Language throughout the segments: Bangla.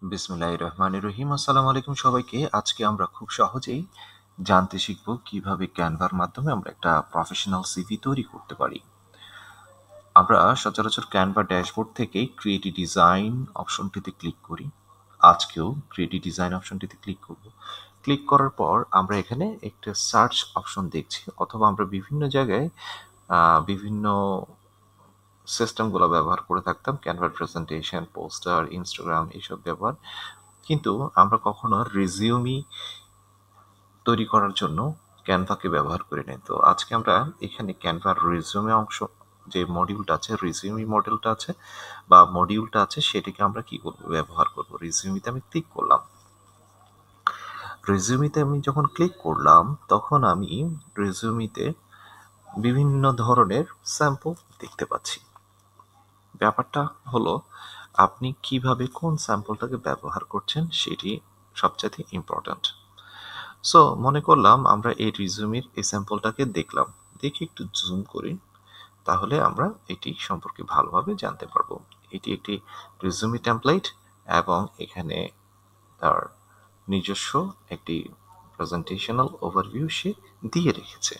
বিসমিল্লাহির রহমানির রহিম। আসসালামু আলাইকুম সবাইকে। আজকে আমরা খুব সহজেই জানতে শিখব কিভাবে ক্যানভার মাধ্যমে আমরা একটা প্রফেশনাল সিভি তৈরি করতে পারি। আমরা সচরাচর ক্যানভা ড্যাশবোর্ড থেকে ক্রিয়েটিভ ডিজাইন অপশনটিতে ক্লিক করি। আজকেও ক্রিয়েটিভ ডিজাইন অপশনটিতে ক্লিক করব। ক্লিক করার পর আমরা এখানে একটা সার্চ অপশন দেখছি, অথবা আমরা বিভিন্ন জায়গায় বিভিন্ন সিস্টেমগুলো ব্যবহার করে থাকতাম, ক্যানভার প্রেজেন্টেশন, পোস্টার, ইনস্টাগ্রাম এইসব ব্যবহার। কিন্তু আমরা কখনো রিজিউমি তৈরি করার জন্য ক্যানভাকে ব্যবহার করি নাই। তো আজকে আমরা এখানে ক্যানভার রিজিউমে অংশ যে মডিউলটা আছে, রিজিউমি মডেলটা আছে বা মডিউলটা আছে, সেটিকে আমরা কি করব, ব্যবহার করব। রিজিউমিতে আমি ক্লিক করলাম। রিজিউমিতে আমি যখন ক্লিক করলাম তখন আমি রিজিউমিতে বিভিন্ন ধরনের স্যাম্পল দেখতে পাচ্ছি। ব্যাপারটা হলো আপনি কিভাবে কোন স্যাম্পলটাকে ব্যবহার করছেন সেটি সবচেয়ে ইম্পর্ট্যান্ট। সো মনে করলাম আমরা এই রিজিউমির এই স্যাম্পলটাকে দেখলাম, দেখে একটু জুম করি, তাহলে আমরা এটি সম্পর্কে ভালোভাবে জানতে পারবো। এটি একটি রিজিউমি টেমপ্লেট এবং এখানে তার নিজস্ব একটি প্রেজেন্টেশনাল ওভারভিউ সে দিয়ে রেখেছে।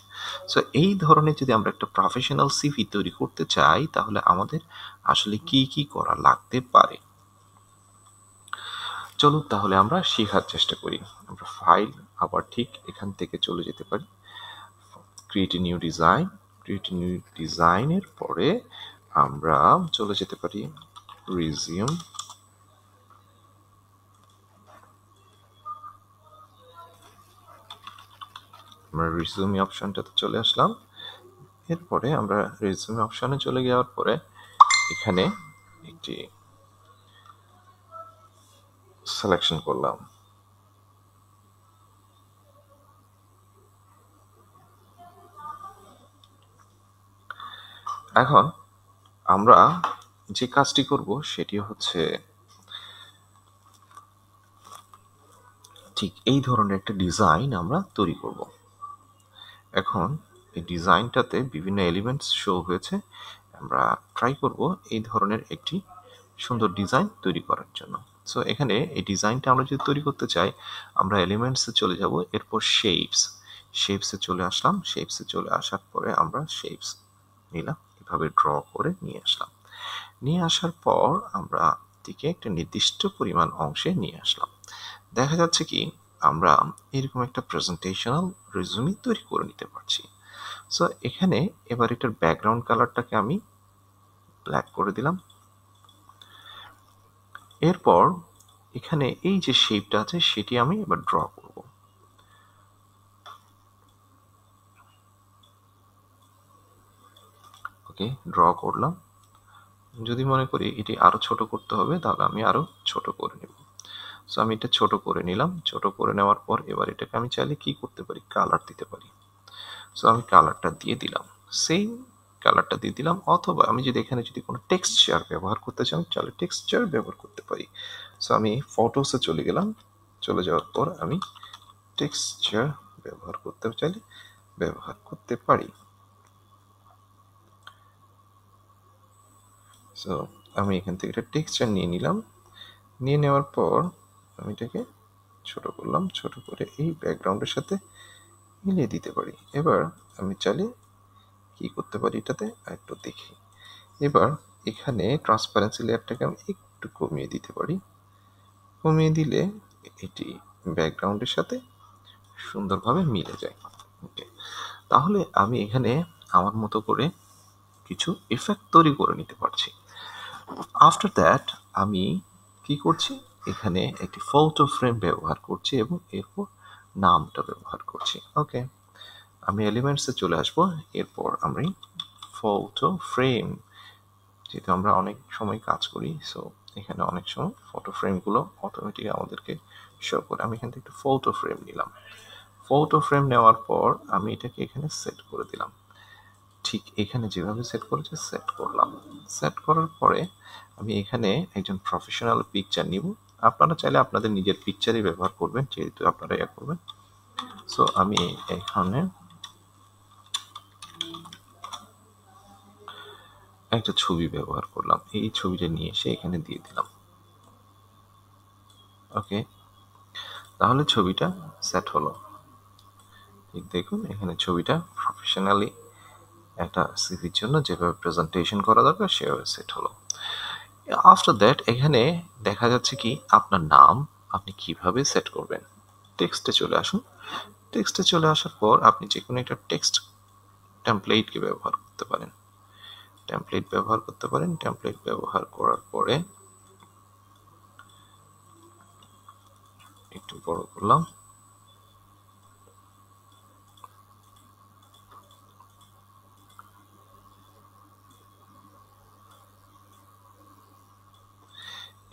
সো এই ধরনের যদি আমরা একটা প্রফেশনাল সিভি তৈরি করতে চাই তাহলে আমাদের আসলে কি কি করা লাগতে পারে, চলুন তাহলে আমরা শেখার চেষ্টা করি। আমরা ফাইল আবার ঠিক এখান থেকে চলে যেতে পারি, create new design. Create new ডিজাইনের পরে আমরা চলে যেতে পারি রিজিউম। আমরা রিজিউমি অপশনটাতে চলে আসলাম। এরপরে আমরা রিজিউমি অপশনে চলে যাওয়ার পরে এখানে একটি সিলেকশন করলাম। এখন আমরা যে কাজটি করব সেটি হচ্ছে ঠিক এই ধরনের একটা ডিজাইন আমরা তৈরি করব। এখন এই ডিজাইনটাতে বিভিন্ন এলিমেন্টস শো হয়েছে। আমরা ট্রাই করব এই ধরনের একটি সুন্দর ডিজাইন তৈরি করার জন্য। সো এখানে এই ডিজাইনটা আমরা যদি তৈরি করতে চাই, আমরা এলিমেন্টসে চলে যাব, এরপর শেপসে চলে আসলাম। শেপসে চলে আসার পরে আমরা শেপস নিলাম, এভাবে ড্র করে নিয়ে আসলাম। নিয়ে আসার পর আমরা এটিকে একটা নির্দিষ্ট পরিমাণ অংশে নিয়ে আসলাম। দেখা যাচ্ছে কি আমরা এরকম একটা প্রেজেন্টেশনাল রিজিউমি তৈরি করে নিতে পারছি। সো এখানে এবার এটার ব্যাকগ্রাউন্ড কালারটাকে আমি ব্ল্যাক করে দিলাম। এরপর এখানে এই যে শেপটা আছে সেটি আমি এবার ড্র করব। ওকে, ড্র করলাম। যদি মনে করি এটি আরো ছোট করতে হবে তাহলে আমি আরো ছোট করে নেব। সো আমি এটা ছোট করে নিলাম। ছোট করে নেওয়ার পর এবার এটাকে আমি চাইলে কি করতে পারি, কালার দিতে পারি। সো আমি কালারটা দিয়ে দিলাম, সেম কালারটা দিয়ে দিলাম। অথবা আমি যদি এখানে যদি কোনো টেক্সচার ব্যবহার করতে চাই তাহলে টেক্সচার ব্যবহার করতে পারি। সো আমি ফটোসে চলে গেলাম। চলে যাওয়ার পর আমি টেক্সচার ব্যবহার করতে চাইলে ব্যবহার করতে পারি। সো আমি এখান থেকে একটা টেক্সচার নিয়ে নিলাম। নিয়ে নেওয়ার পর আমি এটাকে ছোট করলাম। ছোট করে এই ব্যাকগ্রাউন্ডের সাথে মিলিয়ে দিতে পারি। এবার আমি চাইলে কি করতে পারি এটাতে একটু দেখি। এবার এখানে ট্রান্সপারেন্সি লেয়ারটাকে আমি একটু কমিয়ে দিতে পারি। কমিয়ে দিলে এটি ব্যাকগ্রাউন্ডের সাথে সুন্দরভাবে মিলে যায়। ওকে, তাহলে আমি এখানে আমার মতো করে কিছু ইফেক্ট তৈরি করে নিতে পারছি। আফটার দ্যাট আমি কি করছি, এখানে একটি ফটো ফ্রেম ব্যবহার করছি এবং এরপর নামটা ব্যবহার করছি। ওকে, আমি এলিমেন্টসে চলে আসবো। এরপর আমি ফটো ফ্রেম, যেহেতু আমরা অনেক সময় কাজ করি, সো এখানে অনেক সময় ফটো ফ্রেমগুলো অটোমেটিক আমাদেরকে শো করে। আমি এখান থেকে একটু ফটো ফ্রেম নিলাম। ফটো ফ্রেম নেওয়ার পর আমি এটাকে এখানে সেট করে দিলাম। ঠিক এখানে যেভাবে সেট করেছে সেট করলাম। সেট করার পরে আমি এখানে একজন প্রফেশনাল পিকচার নিব। আপনারা চাইলে আপনাদের নিজের পিকচারই ব্যবহার করবেন, যেহেতু আপনারা ইয়া করবেন। সো আমি এখানে একটা ছবি ব্যবহার করলাম। এই ছবিটা নিয়ে এসে এখানে দিয়ে দিলাম। ওকে, তাহলে ছবিটা সেট হলো। ঠিক দেখুন এখানে ছবিটা প্রফেশনালি একটা সিভির জন্য যেভাবে প্রেজেন্টেশন করা দরকার সেভাবে সেট হলো। আফটার দ্যাট এখানে দেখা যাচ্ছে কি আপনার নাম আপনি কিভাবে সেট করবেন। টেক্সটে চলে আসুন। টেক্সটে চলে আসার পর আপনি যে কোনো একটা টেক্সট টেমপ্লেটকে ব্যবহার করতে পারেন। টেমপ্লেট ব্যবহার করার পরে একটু বড় করলাম।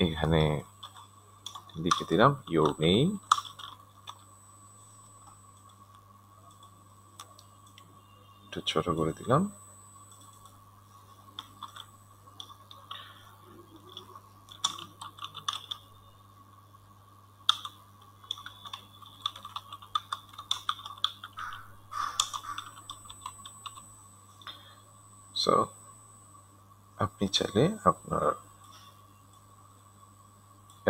এখানে লিখে দিলাম ইউর নেম, একটু ছোট করে দিলাম। সো আপনি চাইলে আপনার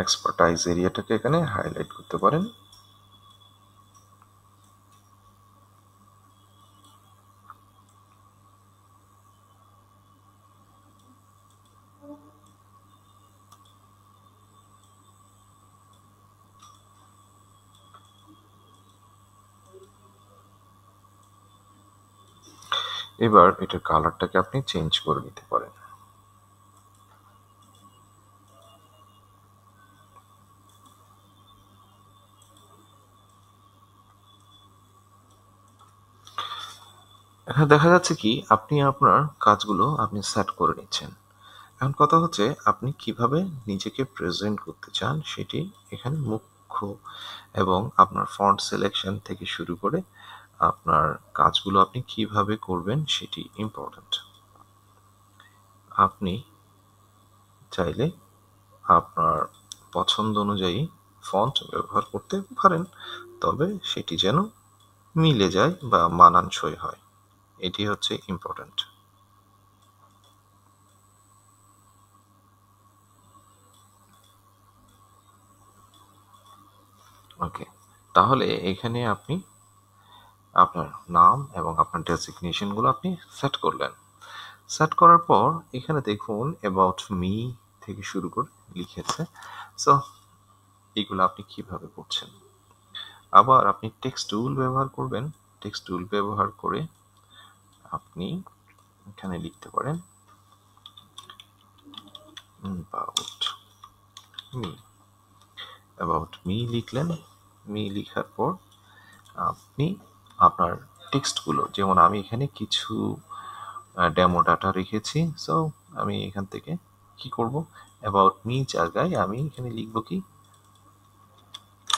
এক্সপার্টাইজ এরিয়াটাকে এখানে হাইলাইট করতে পারেন। এবার এটার কালারটাকে আপনি চেঞ্জ করে নিতে পারেন। এখানে দেখা যাচ্ছে কি আপনি আপনার কাজগুলো আপনি সেট করে নিচ্ছেন। এখন কথা হচ্ছে আপনি কিভাবে নিজেকে প্রেজেন্ট করতে চান সেটি এখানে মুখ্য, এবং আপনার ফন্ট সিলেকশন থেকে শুরু করে আপনার কাজগুলো আপনি কিভাবে করবেন সেটি ইম্পর্ট্যান্ট। আপনি চাইলে আপনার পছন্দ অনুযায়ী ফন্ট ব্যবহার করতে পারেন, তবে সেটি যেন মিলে যায় বা মানানসই হয়, এটি হচ্ছে ইম্পর্ট্যান্ট। ওকে, তাহলে এখানে আপনি আপনার নাম এবং আপনার ডেজিগনেশনগুলো আপনি সেট করলেন। সেট করার পর এখানে দেখুন অ্যাবাউট মি থেকে শুরু করে লিখেছে। সো এগুলো আপনি কিভাবে করছেন। আবার আপনি টেক্সট টুল ব্যবহার করবেন। টেক্সট টুল ব্যবহার করে আপনি এখানে লিখতে পারেন অ্যাবাউট মি। অ্যাবাউট মি লিখলেন। মি লিখার পর আপনি আপনার টেক্সটগুলো, যেমন আমি এখানে কিছু ডেমো ডাটা রেখেছি। সো আমি এখান থেকে কি করব, অ্যাবাউট মি জায়গায় আমি এখানে লিখব কি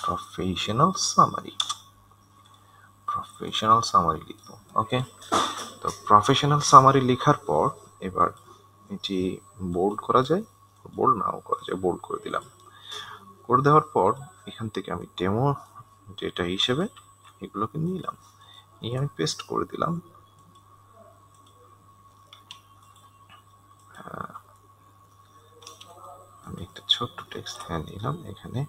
প্রফেশনাল সামারি। প্রফেশনাল সামারি লিখব। ওকে, তো প্রফেশনাল সামারি লেখার পর এবার এটি বোল্ড করা যায়, বোল্ড নাও করা যায়, বোল্ড করে দিলাম। করে দেওয়ার পর এখান থেকে আমি ডেমো ডেটা হিসেবে এগুলোকে নিলাম, নিয়ে আমি পেস্ট করে দিলাম। আমি একটা ছোট্ট টেক্সট হ্যাঁ নিলাম, এখানে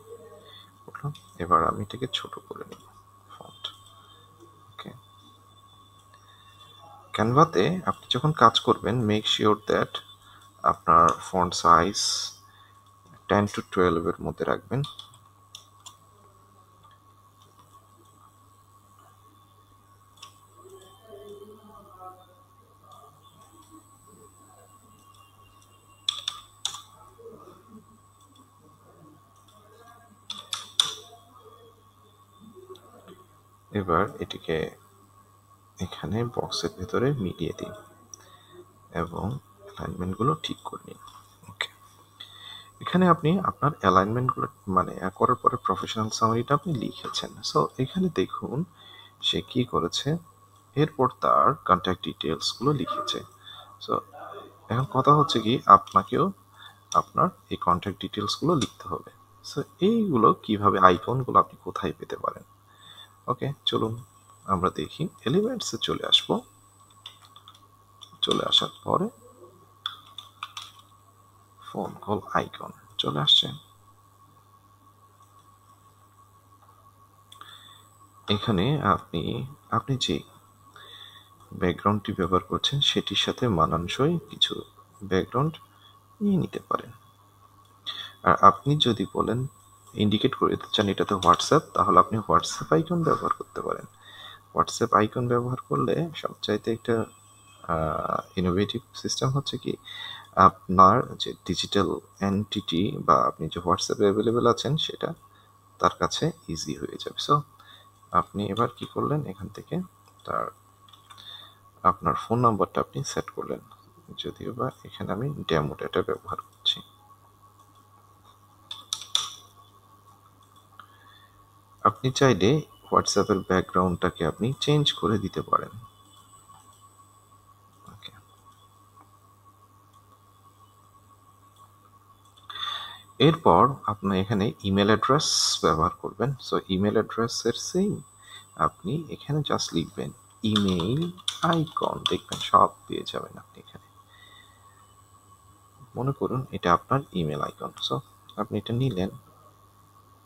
করলাম। এবার আমি এটাকে ছোট করে নিব ফন্ট। ওকে, ক্যানভাতে আপনি যখন কাজ করবেন মেক শিওর দ্যাট আপনার ফন্ট সাইজ 10 to 12 এর মধ্যে রাখবেন। এবার এটিকে এখানে বক্সের ভেতরে মিলিয়ে দিন এবং অ্যালাইনমেন্টগুলো ঠিক করে নিন। ওকে, এখানে আপনি আপনার অ্যালাইনমেন্টগুলো মানে করার পরে প্রফেশনাল সামারিটা আপনি লিখেছেন। সো এখানে দেখুন সে কি করেছে, এরপর তার কন্ট্যাক্ট ডিটেলসগুলো লিখেছে। সো এখন কথা হচ্ছে কি আপনাকেও আপনার এই কন্ট্যাক্ট ডিটেলসগুলো লিখতে হবে। সো এইগুলো কিভাবে, আইকনগুলো আপনি কোথায় পেতে পারেন। ওকে, চলুন আমরা দেখি। এলিমেন্টসে চলে আসবো। চলে আসার পরে ফোন কল আইকন চলে আসছে। এখানে আপনি যে ব্যাকগ্রাউন্ডটি ব্যবহার করছেন সেটির সাথে মানানসই কিছু ব্যাকগ্রাউন্ড নিয়ে নিতে পারেন। আর আপনি যদি বলেন ইন্ডিকেট করে দিতে চান এটাতে হোয়াটসঅ্যাপ, তাহলে আপনি হোয়াটসঅ্যাপ আইকন ব্যবহার করতে পারেন। হোয়াটসঅ্যাপ আইকন ব্যবহার করলে সবচাইতে একটা ইনোভেটিভ সিস্টেম হচ্ছে কি, আপনার যে ডিজিটাল এন্টিটি বা আপনি যে হোয়াটসঅ্যাপে অ্যাভেলেবেল আছেন সেটা তার কাছে ইজি হয়ে যাবে। সো আপনি এবার কি করলেন, এখান থেকে আপনার ফোন নাম্বারটা আপনি সেট করলেন, যদিও বা এখানে আমি ডেমো ডেটা ব্যবহার করছি। আপনি চাইলে হোয়াটসঅ্যাপের ব্যাকগ্রাউন্ডটাকে আপনি চেঞ্জ করে দিতে পারেন। ওকে, এরপর আপনি এখানে ইমেল অ্যাড্রেস ব্যবহার করবেন। সো ইমেল অ্যাড্রেসের সেম আপনি এখানে জাস্ট লিখবেন ইমেইল আইকন, দেখবেন সব পেয়ে যাবেন আপনি এখানে। মনে করুন এটা আপনার ইমেল আইকন। সো আপনি এটা নিলেন,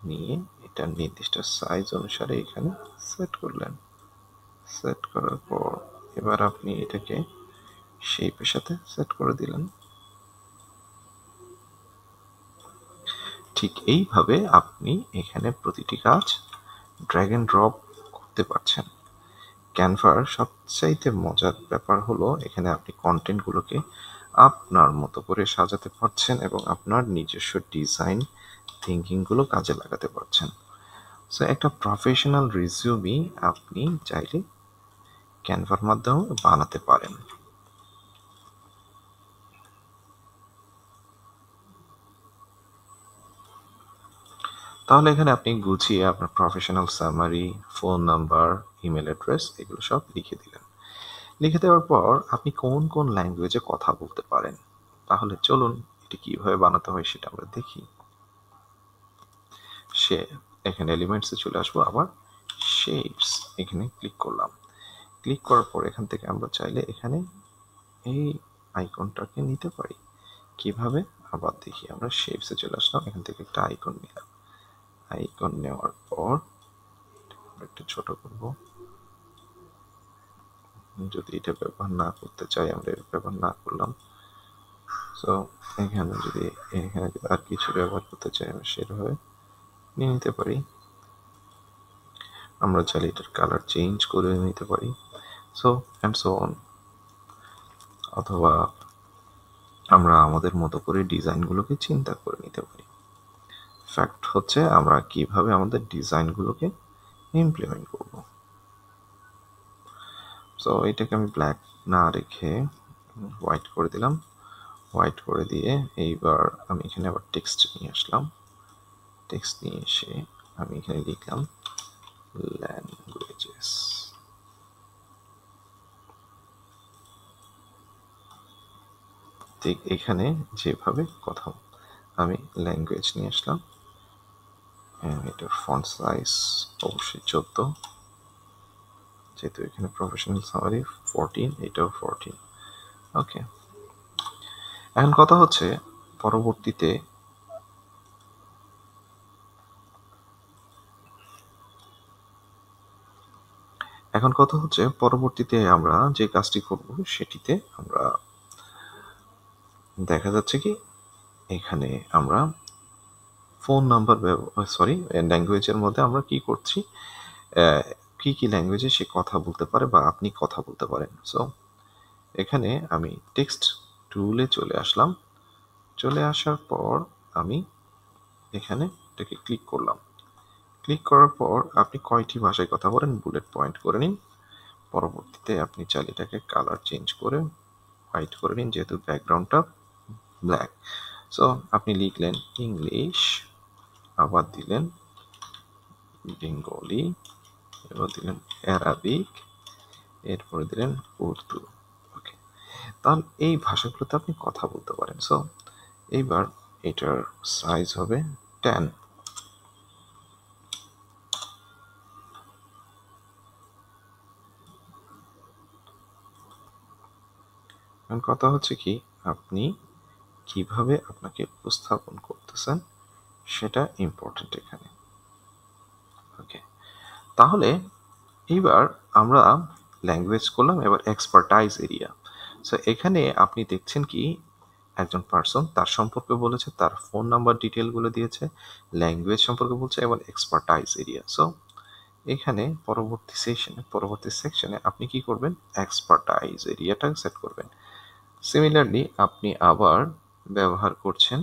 নিয়ে এটা নির্দিষ্ট সাইজ অনুসারে এখানে সেট করলেন। সেট করার পর এবার আপনি এটাকে শেপের সাথে সেট করে দিলেন। ঠিক এইভাবে আপনি এখানে প্রতিটি কাজ ড্র্যাগ এন্ড ড্রপ করতে পারছেন। ক্যানভার সবচাইতে মজার ব্যাপার হলো এখানে আপনি কন্টেন্টগুলোকে আপনার মতো করে সাজাতে পারছেন এবং আপনার নিজস্ব ডিজাইন থিঙ্কিংগুলো কাজে লাগাতে পারছেন। সো একটা প্রফেশনাল রিজিউমি আপনি চাইলে ক্যানভার মাধ্যমে বানাতে পারেন। তাহলে এখানে আপনি গুছিয়ে আপনার professional summary, phone number, email address এগুলো সব লিখে দিলেন। লিখে দেওয়ার পর আপনি কোন কোন ল্যাঙ্গুয়েজে কথা বলতে পারেন, তাহলে চলুন এটি কিভাবে বানাতে হয় সেটা আমরা দেখি। এখানে এলিমেন্টসে চলে আসবো, আবার শেপস এখানে ক্লিক করলাম। ক্লিক করার পর এখান থেকে আমরা চাইলে এখানে এই আইকনটাকে নিতে পারি। কিভাবে, আবার দেখি। আমরা শেপসে চলে আসলাম, এখান থেকে একটা আইকন নিলাম। আইকন নেওয়ার পর একটু ছোট করব, যদি এটা ব্যবহার না করতে চাই আমরা ব্যবহার না করলাম। সো এখানে যদি আর কিছু ব্যবহার করতে চাই আমরা সেভাবে নিয়ে নিতে পারি। আমরা চাইলে এটার কালার চেঞ্জ করে নিতে পারি। So and so on. অথবা আমরা আমাদের মতো করে ডিজাইনগুলোকে চিন্তা করে নিতে পারি। ফ্যাক্ট হচ্ছে আমরা কিভাবে আমাদের ডিজাইনগুলোকে ইমপ্লিমেন্ট করব। সো এটাকে আমি ব্ল্যাক না রেখে হোয়াইট করে দিলাম। হোয়াইট করে দিয়ে এইবার আমি এখানে আবার টেক্সট নিয়ে আসলাম। টেক্সট নিয়ে এসে আমি এখানে লিখলাম ল্যাঙ্গুয়েজেস। ঠিক এখানে যেভাবে কথা, আমি ল্যাঙ্গুয়েজ নিয়ে আসলাম। এটার ফন্ট সাইজ অবশ্যই 14, যেহেতু এখানে প্রফেশনাল সামারি 14, এটাও 14। ওকে, এখন কথা হচ্ছে পরবর্তীতে আমরা যে কাজটি করব সেটিতে আমরা দেখা যাচ্ছে কি এখানে আমরা ফোন নাম্বার ল্যাঙ্গুয়েজের মধ্যে আমরা কি করছি, কি ল্যাঙ্গুয়েজে সে কথা বলতে পারে বা আপনি কথা বলতে পারেন। সো এখানে আমি টেক্সট টুলে চলে আসলাম। চলে আসার পর আমি এখানে এটাকে ক্লিক করলাম। ক্লিক করার পর আপনি কয়টি ভাষায় কথা বলেন বুলেট পয়েন্ট করে নিন। পরবর্তীতে আপনি চাইলে এটাকে কালার চেঞ্জ করে হোয়াইট করে নিন, যেহেতু ব্যাকগ্রাউন্ডটা ব্ল্যাক। সো আপনি লিখলেন ইংলিশ, আবার দিলেন বেঙ্গলি, এবার দিলেন অ্যারাবিক, এরপরে দিলেন উর্দু। ওকে, তাহলে এই ভাষাগুলোতে আপনি কথা বলতে পারেন। সো এইবার এটার সাইজ হবে 10। এখন কথা হচ্ছে কি আপনি কিভাবে আপনাকে উপস্থাপন করতেছেন সেটা ইম্পর্টেন্ট এখানে। ওকে, তাহলে এইবার আমরা ল্যাঙ্গুয়েজ করলাম, এবার এক্সপার্টাইজ এরিয়া। সো এখানে আপনি দেখছেন কি একজন পার্সন তার সম্পর্কে বলেছে, তার ফোন নাম্বার ডিটেলগুলো দিয়েছে, ল্যাঙ্গুয়েজ সম্পর্কে বলছে এবং এক্সপার্টাইজ এরিয়া। সো এখানে পরবর্তী সেকশনে আপনি কি করবেন, এক্সপার্টাইজ এরিয়াটা সেট করবেন। সিমিলারলি আপনি আবার ব্যবহার করছেন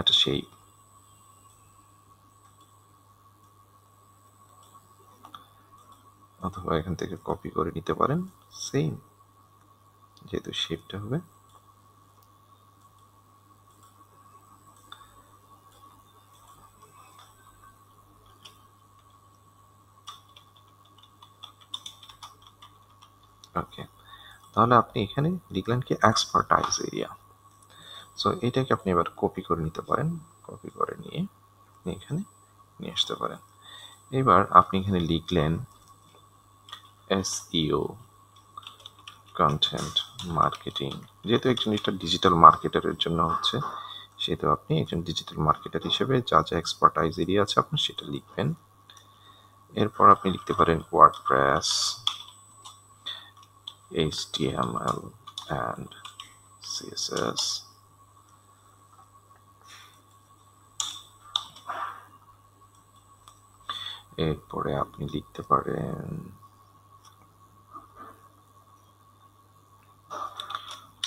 একটা সেই অথবা এখান থেকে কপি করে নিতে পারেন, সেম যেহেতু শেপটা হবে। ওকে, তাহলে আপনি এখানে লিখলেন কি এক্সপার্টাইজ এরিয়া। সো এটাকে আপনি এবার কপি করে নিতে পারেন, কপি করে নিয়ে আপনি এখানে নিয়ে আসতে পারেন। এবার আপনি এখানে লিখলেন এসইও কন্টেন্ট মার্কেটিং, যেহেতু একজন এটা ডিজিটাল মার্কেটারের জন্য হচ্ছে, সেহেতু আপনি একজন ডিজিটাল মার্কেটার হিসেবে যা যা এক্সপার্টাইজ এরিয়া আছে আপনি সেটা লিখবেন। এরপর আপনি লিখতে পারেন ওয়ার্ডপ্রেস, HTML and CSS, এরপরে আপনি লিখতে পারেন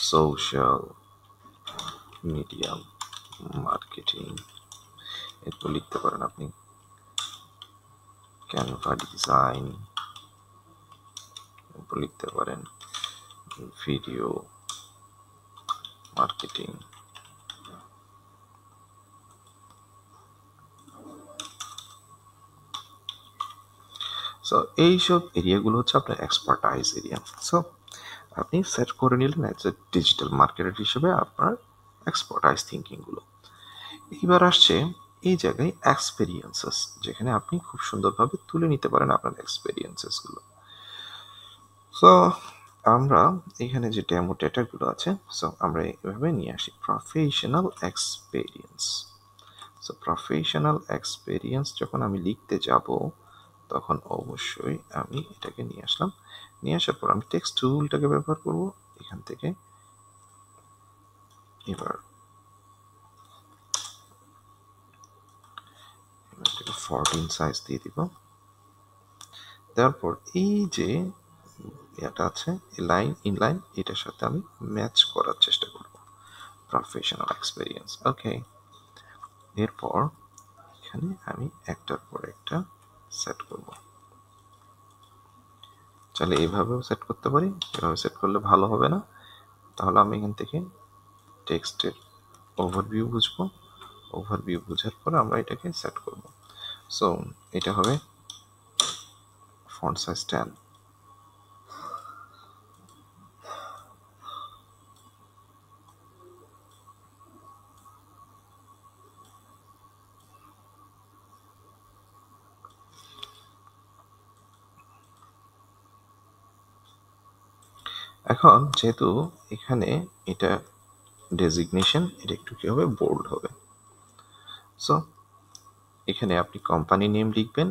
সোশ্যাল মিডিয়া মার্কেটিং, এরপর লিখতে পারেন আপনি ক্যানভা ডিজাইন, এরপর লিখতে পারেন ভিডিও মার্কেটিং। সো এইসব এরিয়াগুলো হচ্ছে আপনার এক্সপার্টাইজ এরিয়া। সো আপনি সেট করে নিলেন অ্যাজ এ ডিজিটাল মার্কেটার হিসেবে আপনার এক্সপার্টাইজ থিঙ্কিংগুলো। এইবার আসছে এই জায়গায় এক্সপেরিয়েন্সেস, যেখানে আপনি খুব সুন্দরভাবে তুলে নিতে পারেন আপনার এক্সপেরিয়েন্সেসগুলো। সো আমরা এখানে যে ডেমো ডেটাগুলো আছে, সো আমরা এভাবে নিয়ে আসি professional experience. So professional experience যখন আমি লিখতে যাব তখন অবশ্যই আমি এটাকে নিয়ে আসলাম, নিয়ে আসার পর আমি টেক্সট টুলটাকে ব্যবহার করব এখান থেকে। এবার 14 সাইজ দিয়ে দিব, তারপর এই যে এটা আছে লাইন ইনলাইন, এটার সাথে আমি ম্যাচ করার চেষ্টা করব প্রফেশনাল এক্সপেরিয়েন্স। ওকে, এরপর এখানে আমি একটার পর একটা সেট করব। চাইলে এভাবেও সেট করতে পারি, এভাবে সেট করলে ভালো হবে না, তাহলে আমি এখান থেকে টেক্সটের ওভারভিউ বুঝবো, ওভারভিউ বোঝার পর আমরা এটাকে সেট করব। সো এটা হবে ফন্ট সাইজ 10। এখন যেহেতু এখানে এটা ডেজিগনেশন, এটা একটু কি হবে, বোল্ড হবে। সো এখানে আপনি কোম্পানি নেম লিখবেন,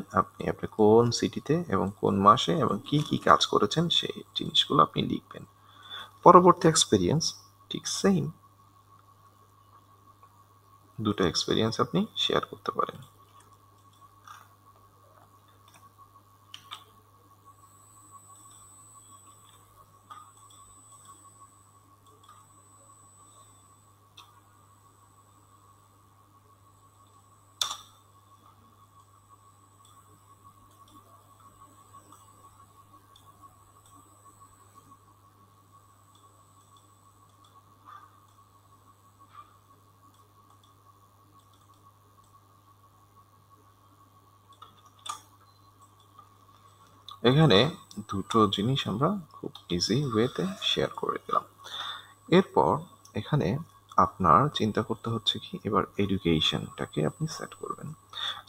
আপনি কোন সিটিতে এবং কোন মাসে এবং কি কি কাজ করেছেন সেই জিনিসগুলো আপনি লিখবেন। পরবর্তী এক্সপেরিয়েন্স ঠিক সেম, দুটো এক্সপেরিয়েন্স আপনি শেয়ার করতে পারেন। এখানে দুটো জিনিস আমরা খুব ইজি ওয়েতে শেয়ার করে দিলাম। এরপর এখানে আপনার চিন্তা করতে হচ্ছে কি, এবার এডুকেশনটাকে আপনি সেট করবেন।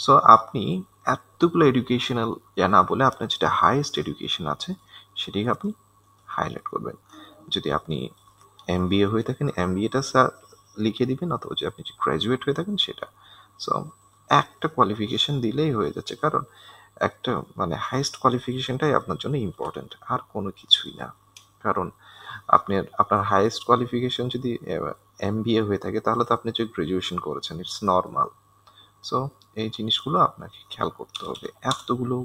সো আপনি এতগুলো এডুকেশনাল না বলে আপনার যেটা হাইয়েস্ট এডুকেশন আছে সেটাকে আপনি হাইলাইট করবেন। যদি আপনি এমবিএ হয়ে থাকেন এমবিএটা লিখে দিবেন, অথবা যদি আপনি গ্র্যাজুয়েট হয়ে থাকেন সেটা। সো একটা কোয়ালিফিকেশন দিলেই হয়ে যাচ্ছে, কারণ একটা মানে হাইয়েস্ট কোয়ালিফিকেশনটাই আপনার জন্য ইম্পর্ট্যান্ট, আর কোনো কিছুই না। কারণ আপনার হাইয়েস্ট কোয়ালিফিকেশন যদি এমবিএ হয়ে থাকে তাহলে তো আপনি যে গ্র্যাজুয়েশন করেছেন ইটস নর্মাল। সো এই জিনিসগুলো আপনাকে খেয়াল করতে হবে। এতগুলো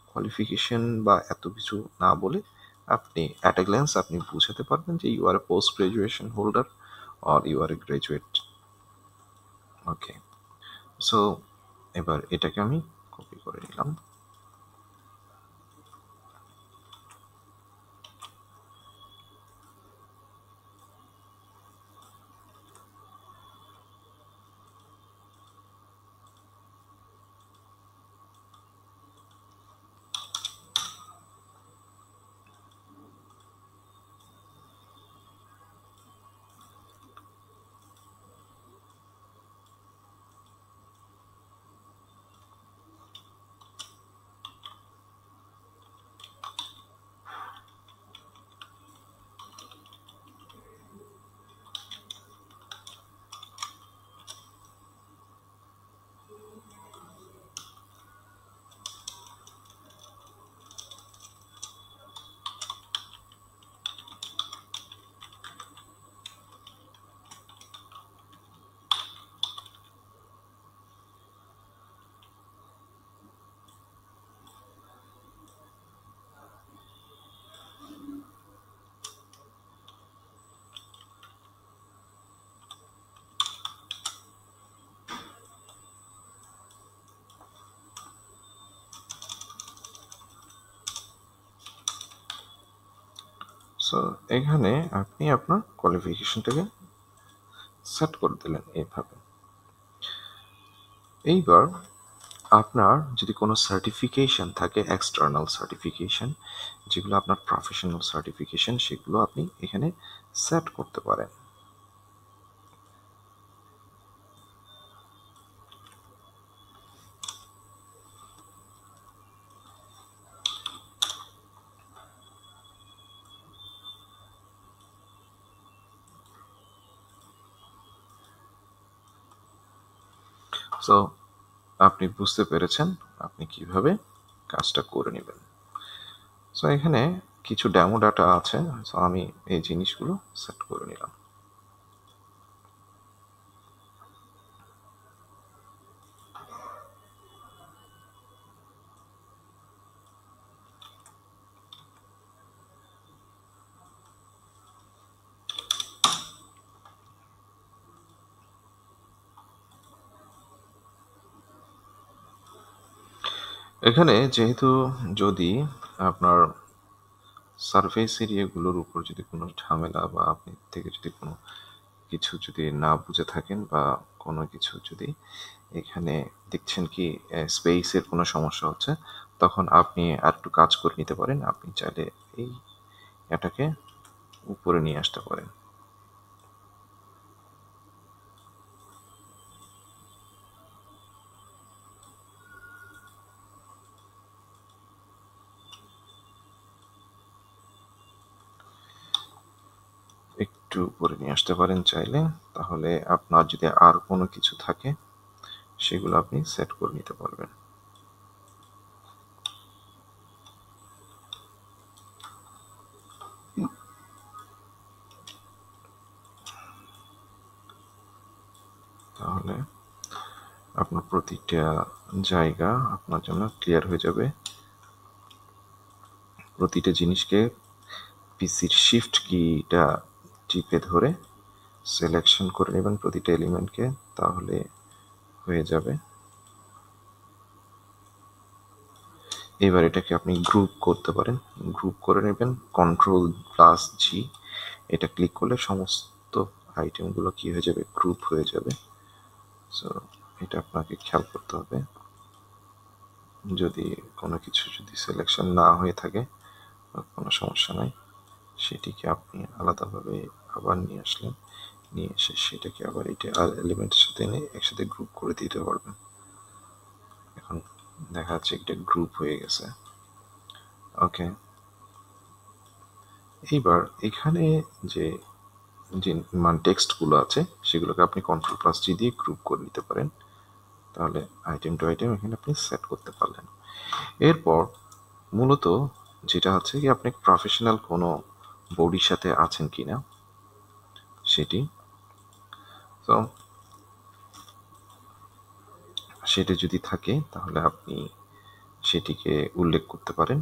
কোয়ালিফিকেশন বা এত কিছু না বলে আপনি অ্যাট এ গ্ল্যান্স আপনি বুঝাতে পারবেন যে you R A post graduation holder or you R A graduate. Okay, so এবার এটাকে আমি কপি করে নিলাম। সো এখানে আপনি আপনার কোয়ালিফিকেশনটাকে সেট করে দিলেন এইভাবে। এইবার আপনার যদি কোনো সার্টিফিকেশন থাকে, এক্সটার্নাল সার্টিফিকেশন যেগুলো আপনার প্রফেশনাল সার্টিফিকেশন, সেগুলো আপনি এখানে সেট করতে পারেন। সো আপনি বুঝতে পেরেছেন আপনি কিভাবে কাজটা করে নেবেন। সো এখানে কিছু ডেমো ডাটা আছে, সো আমি এই জিনিসগুলো সেট করে নিলাম। এখানে যেহেতু যদি আপনার সারফেস এরিয়াগুলোর উপর যদি কোনো ঝামেলা বা আপনি থেকে যদি কোনো কিছু যদি না বুঝে থাকেন বা কোনো কিছু যদি এখানে দেখছেন কি স্পেসের কোনো সমস্যা হচ্ছে, তখন আপনি আর একটু কাজ করে নিতে পারেন। আপনি চাইলে এই এটাকে উপরে নিয়ে আসতে পারেন। একটু উপরে নিয়ে আসতে পারেন চাইলে, তাহলে আপনার যদি আর কোনো কিছু থাকে সেগুলো আপনি সেট করে নিতে পারবেন। তাহলে আপনার প্রতিটা জায়গা আপনার জন্য ক্লিয়ার হয়ে যাবে। প্রতিটা জিনিসকে পিসির শিফট কিটা টিপে ধরে সিলেকশন করে নেবেন প্রতিটা এলিমেন্টকে, তাহলে হয়ে যাবে। এবার এটাকে আপনি গ্রুপ করতে পারেন, গ্রুপ করে নেবেন Ctrl+G, এটা ক্লিক করলে সমস্ত আইটেমগুলো কি হয়ে যাবে, গ্রুপ হয়ে যাবে। সো এটা আপনাকে খেয়াল করতে হবে। যদি কোনো কিছু যদি সিলেকশন না হয়ে থাকে কোনো সমস্যা নাই, সেটিকে আপনি আলাদাভাবে আবার নিয়ে আসলেন, নিয়ে এসে সেটাকে আবার এটা আর এলিমেন্টের সাথে এনে একসাথে গ্রুপ করে দিতে পারবেন। এখন দেখা যাচ্ছে এটা গ্রুপ হয়ে গেছে। ওকে, এইবার এখানে যে যে টেক্সটগুলো আছে সেগুলোকে আপনি Ctrl+G দিয়ে গ্রুপ করে নিতে পারেন, তাহলে আইটেম টু আইটেম এখানে আপনি সেট করতে পারলেন। এরপর মূলত যেটা হচ্ছে কি আপনি প্রফেশনাল কোনো বডির সাথে আছেন কিনা সেটি, তো সেটি যদি থাকে তাহলে আপনি সেটিকে উল্লেখ করতে পারেন।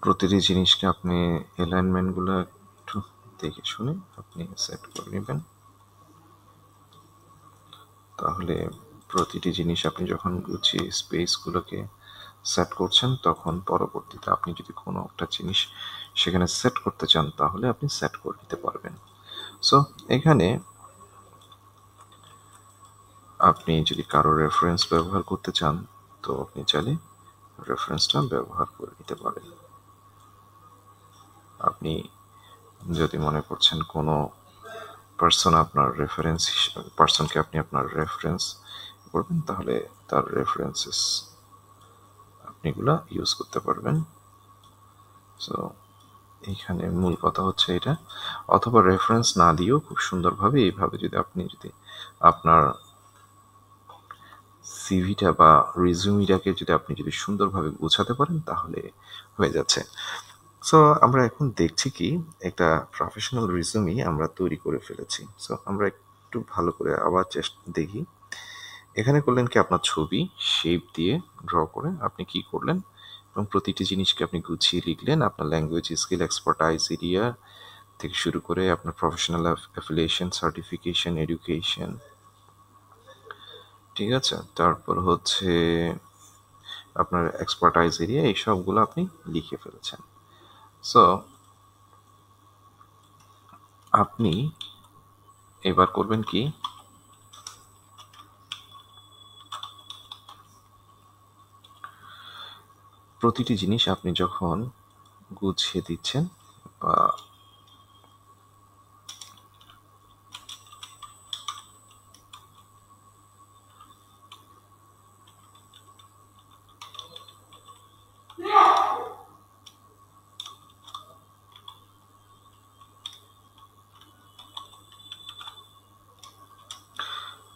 প্রতিটি জিনিসকে আপনি অ্যালাইনমেন্টগুলো একটু দেখে শুনে আপনি সেট করে নেবেন। তাহলে প্রতিটি জিনিস আপনি যখন গুছিয়ে স্পেসগুলোকে সেট করছেন তখন পরবর্তীতে আপনি যদি কোনো একটা জিনিস সেখানে সেট করতে চান তাহলে আপনি সেট করে নিতে পারবেন। সো এখানে আপনি যদি কারো রেফারেন্স ব্যবহার করতে চান তো আপনি চাইলে রেফারেন্সটা ব্যবহার করে নিতে পারেন। আপনি যদি মনে করছেন কোনো পার্সনকে আপনি আপনার রেফারেন্স করবেন তাহলে তার রেফারেন্সেস আপনিগুলা ইউজ করতে পারবেন। সো এইখানে মূল কথা হচ্ছে এটা, অথবা রেফারেন্স না দিয়েও খুব সুন্দরভাবে এইভাবে যদি আপনার সিভিটা বা রিজিউমিটাকে যদি সুন্দরভাবে গোছাতে পারেন তাহলে হয়ে যাচ্ছে। সো আমরা এখন দেখছি কি একটা প্রফেশনাল রিজিউমি আমরা তৈরি করে ফেলেছি। সো আমরা একটু ভালো করে আবার দেখি। এখানে করলেন কি আপনার ছবি শেপ দিয়ে ড্র করে আপনি কি করলেন এবং প্রতিটি জিনিসকে আপনি গুছিয়ে লিখলেন আপনার ল্যাঙ্গুয়েজ স্কিল এক্সপার্টাইজ এরিয়া থেকে শুরু করে আপনার প্রফেশনাল অ্যাফিলিয়েশন সার্টিফিকেশন এডুকেশন, ঠিক আছে, তারপর হচ্ছে আপনার এক্সপার্টাইজ এরিয়া, এই সবগুলো আপনি লিখে ফেলেছেন। সো আপনি এবার করবেন কি প্রতিটি জিনিস আপনি যখন গুছিয়ে দিচ্ছেন বা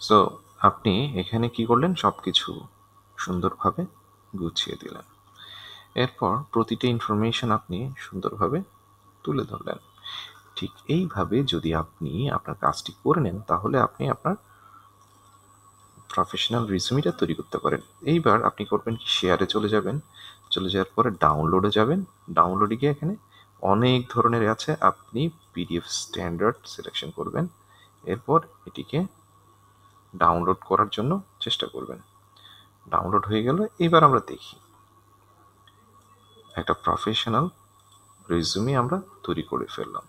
সো আপনি এখানে কি করলেন সব কিছু সুন্দরভাবে গুছিয়ে দিলেন। এরপর প্রতিটি ইনফরমেশন আপনি সুন্দরভাবে তুলে ধরলেন। ঠিক এইভাবে যদি আপনি আপনার কাজটি করে নেন তাহলে আপনি আপনার প্রফেশনাল রিজিউমিটা তৈরি করতে পারেন। এইবার আপনি করবেন কি শেয়ারে চলে যাবেন, চলে যাওয়ার পরে ডাউনলোডে যাবেন। ডাউনলোডে গিয়ে এখানে অনেক ধরনের আছে, আপনি পিডিএফ স্ট্যান্ডার্ড সিলেকশন করবেন। এরপর এটিকে ডাউনলোড করার জন্য চেষ্টা করবেন। ডাউনলোড হয়ে গেল। এবার আমরা দেখি একটা প্রফেশনাল রিজিউমি আমরা তৈরি করে ফেললাম।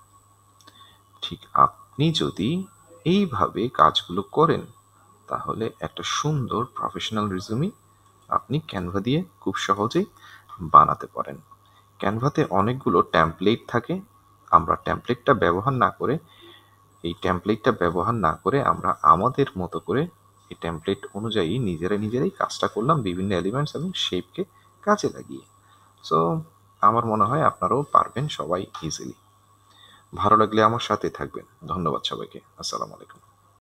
ঠিক আপনি যদি এইভাবে কাজগুলো করেন তাহলে একটা সুন্দর প্রফেশনাল রিজিউমি আপনি ক্যানভা দিয়ে খুব সহজেই বানাতে পারেন। ক্যানভাতে অনেকগুলো টেমপ্লেট থাকে, আমরা টেমপ্লেটটা ব্যবহার না করে আমরা আমাদের মতো করে এই টেমপ্লেট অনুযায়ী নিজেরাই কাজটা করলাম বিভিন্ন এলিমেন্টস এবং শেপকে কাজে লাগিয়ে। সো আমার মনে হয় আপনারাও পারবেন সবাই ইজিলি। ভালো লাগলে আমার সাথে থাকবেন। ধন্যবাদ সবাইকে। আসসালামু আলাইকুম।